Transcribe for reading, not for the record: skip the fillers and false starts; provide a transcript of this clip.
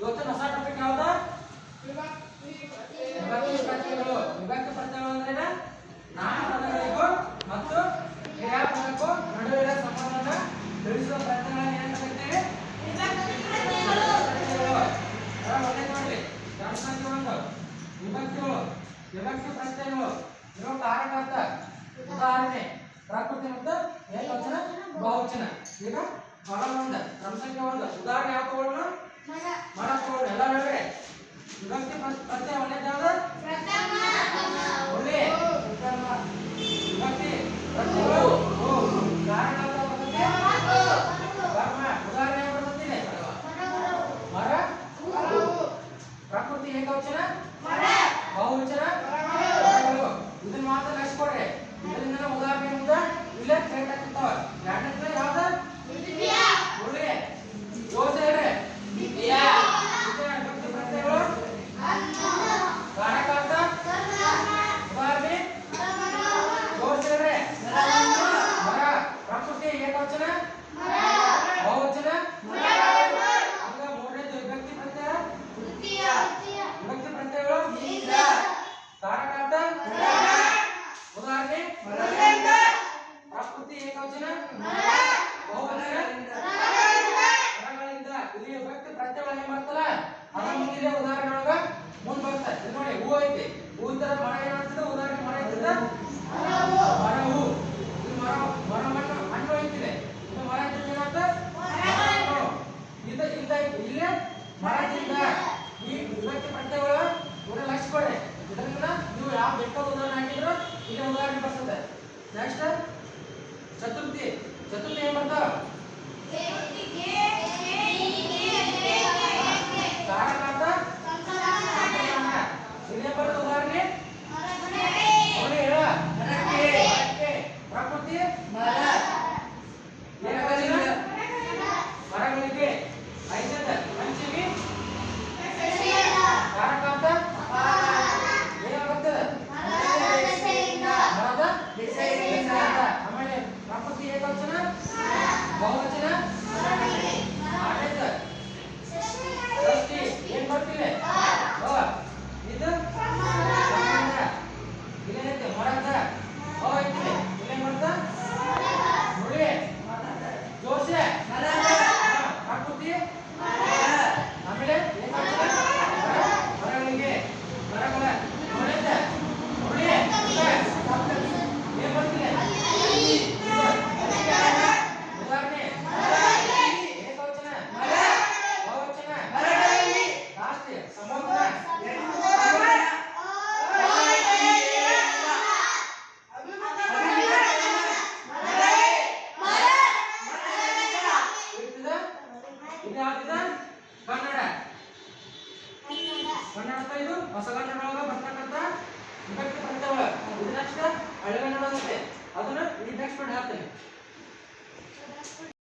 ಇವತ್ತು ಹೊಸ ಟಾಪಿಕ್ ಯಾವುದು? ವಿಭಕ್ತಿ ಪ್ರತ್ಯಯಗಳು. ವಿಭಕ್ತಿ ಪ್ರತ್ಯಯಗಳು ಅಂದ್ರೆ ನಾಮಪದಗಳಿಗೂ ಮತ್ತು ಕ್ರಿಯಾಪದಕ್ಕೂ ನಡುವಿನ ಸಂಬಂಧವನ್ನು ತಿಳಿಸುವ ಪ್ರತ್ಯಯಗಳನ್ನು ಏನಂತ ಕರೀತೀವಿ? ವಿಭಕ್ತಿ ಪ್ರತ್ಯಯಗಳು. ಒಳ್ಳೆ ನೋಡಿ, ಸಂಖ್ಯೆ 1 ವಿಭಕ್ತಿಗಳು. ವಿಭಕ್ತಿ ಪ್ರತ್ಯಯಗಳು ಇರೋ ಕಾರಣಾರ್ಥ. ಉದಾಹರಣೆ ಪ್ರಕೃತಿ ಮತ್ತು ಏಕವಚನ ಬಹುವಚನ. ಈಗ ಫಲ 1 ಸಂಖ್ಯೆ 1 ಉದಾಹರಣೆ ಯಾವ ತಗೊಳ್ಳೋಣ? ಮರ ತಗೊಳ್ಳೋಣ. ಎಲ್ಲ ಹೇಳ್ರಿ. ವಿಭಕ್ತಿ ಪ್ರತ್ಯಯ ಒಳ್ಳೆದು ಯಾವುದು? ಒಳ್ಳೆ ವಿಭಕ್ತಿ ಪ್ರತ್ಯಯಗಳು ಕಾರಣಾರ್ಥ ಬರ್ತದೆ ಕರ್ಮ. ಉದಾಹರಣೆ ಯಾವ ಬರ್ತದೆ? ಮರ, ಪ್ರಕೃತಿ ಏಕವಚನ, ಬಹುವಚನ, ಇದನ್ನ ಮಾತ್ರ ಲಕ್ಷಿಕೊಡ್ರಿ. ಇದರಿಂದ ಉದಾಹರಣೆ ಮುಂದೆ ಇಲ್ಲೇ ಕರೆಕ್ಟ್ ಆಗ್ತಿರ್ತಾವ. ಎರಡನೇ ಯಾವ್ದು? ಒಳ್ಳೆ ಯೋಚ ಹೇಳ್ರಿ. ವಿಭಕ್ತಿ ಪ್ರತ್ಯಯಗಳು ಕಾರಣಾರ್ಥ ಉದಾಹರಣೆ ಯೋಚ ಹೇಳ್ರಿ. ಮರ, ಪ್ರಕೃತಿ ಏಕವಚನ, ಬಹುವಚನ, ಹಂಗ ಮೂರನೇದು ವಿಭಕ್ತಿ ಪ್ರತ್ಯಯ. ವಿಭಕ್ತಿ ಪ್ರತ್ಯಯಗಳು ಕಾರಣಾರ್ಥ ಉದಾಹರಣೆ ಪ್ರಕೃತಿ ಏಕವಚನ, ಬಹುವಚನ, ಮರಗಳಿಂದ. ಇಲ್ಲಿ ವಿಭಕ್ತಿ ಪ್ರತ್ಯಯಗಳು ಏನ್ ಬರ್ತಲ್ಲ ಅದ ಮುಂದಿನ ಉದಾಹರಣೆ ಒಳಗ ಮುಂದ್ ಬರ್ತದೆ. ಇದು ನೋಡಿ, ಹೂ ಐತಿ. ಹೂ ತರ ಮರ ಏನಾಗ್ತದೆ? ಉದಾಹರಣೆ ಮರ ಐತದ ಮರ ಹೂ. ಇದು ಮರ ಮರ ಮಣ್ಣು ಹಣ್ಣು ಐತಿದೆ. ಇದು ಮರ ಐತಿ ಏನಾಗ್ತದೆ? ಇದು ಇಲ್ಲ ಇಲ್ಲೇ ಮರದಿಂದ. ಈ ವಿಭಕ್ತಿ ಪ್ರತ್ಯಯಗಳು ಕೂಡ ಲಕ್ಷಿಕೊಡಿ. ಇದರಿಂದ ನೀವು ಯಾವ ಬೇಕಾದ ಉದಾಹರಣೆ ಹಾಕಿದ್ರು ಇಲ್ಲಿ ಉದಾಹರಣೆ ಬರ್ತದೆ. ನೆಕ್ಸ್ಟ್ ಚತುರ್ಥಿ. ಚತುರ್ಥಿ ಏನ್ ಬರ್ತಾವ? ಕಾರಣಾರ್ಥ ಇಲ್ಲೇ ಬರೋದು ಉದಾಹರಣೆ ಹೇಳ. ಪ್ರಕೃತಿ ಮರಗಳಿಗೆ. ಐದನೇದ ಪಂಚಮಿ ಕಾರಣಾರ್ಥ ಏನಾಗುತ್ತೆ? ಮರದ ಆಮೇಲೆ ಪ್ರಕೃತಿ ಏಕವಚನ, ಬಹುವಚನ, ಆಡಳಿತ ಷಷ್ಠಿ ಏನ್ ಬರ್ತಿವೆ? ಇದು ಇಲ್ಲೇನೈತೆ? ಮರದ ಐತಿ. ಇಲ್ಲೇನ್ ಬರ್ತ? ಮುಳಿ ಜೋಶೆ ಪ್ರಕೃತಿ ಆಮೇಲೆ ಏಕವಚನ ಮರಗಳಿಗೆ ಮರಗಳ ನೋಡೈತೆ ಮುಳಿ ಏನ್ ಬರ್ತಿದೆ? ಉದಾಹರಣೆ ಏಕವಚನ, ಬಹುವಚನ, ಲಾಸ್ಟ್ ಸಮೂಹ. ಇದು ಯಾವ್ದಿದ? ಕನ್ನಡ. ಕನ್ನಡ ಇದು ಹೊಸ ಕನ್ನಡ ಒಳಗ ಬರ್ತಕ್ಕಂಥ ವಿಭಕ್ತಿ ಪ್ರತ್ಯಯಗಳು. ಇದು ನೆಕ್ಸ್ಟ್ ಹಳೆಗನ್ನಡ ಅದನ್ನ ಈ ನೆಕ್ಸ್ಟ್ ಮಾಡಿ ಹಾಕ್ತೇನೆ.